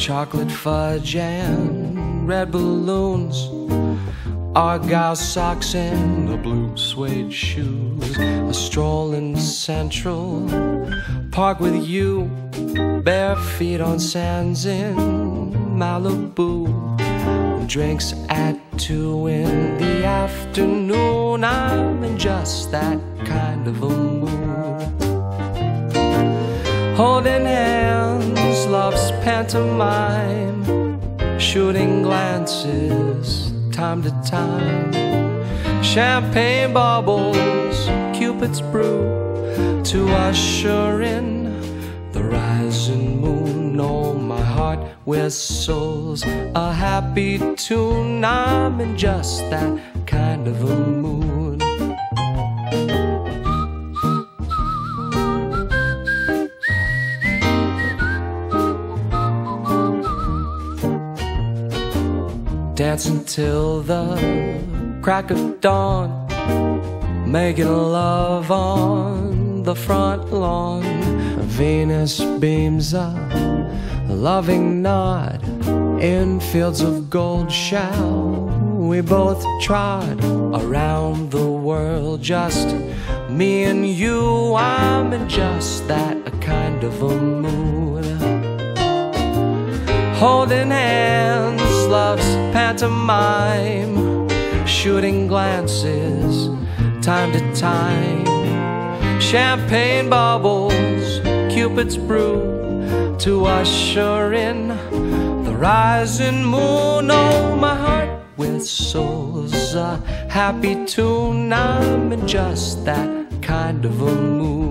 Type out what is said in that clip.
chocolate fudge and red balloons, Argyle socks and the blue suede shoes. A stroll in Central Park with you, bare feet on sands in Malibu. Drinks at 2 in the afternoon. I'm in just that kind of a mood. Holding hands, love's pantomime, shooting glances time to time. Champagne bubbles, Cupid's brew, to usher in the rising moon. Oh, my heart whistles a happy tune. I'm in just that kind of a mood. Dancing till the crack of dawn, making love on the front lawn. Venus beams a loving nod in fields of gold. Shall we both trot around the world, just me and you? I'm in just that kind of a mood. Holding hands, love's pantomime, shooting glances time to time. Champagne bubbles, Cupid's brew, to usher in the rising moon. Oh, my heart whistles a happy tune. I'm in just that kind of a mood.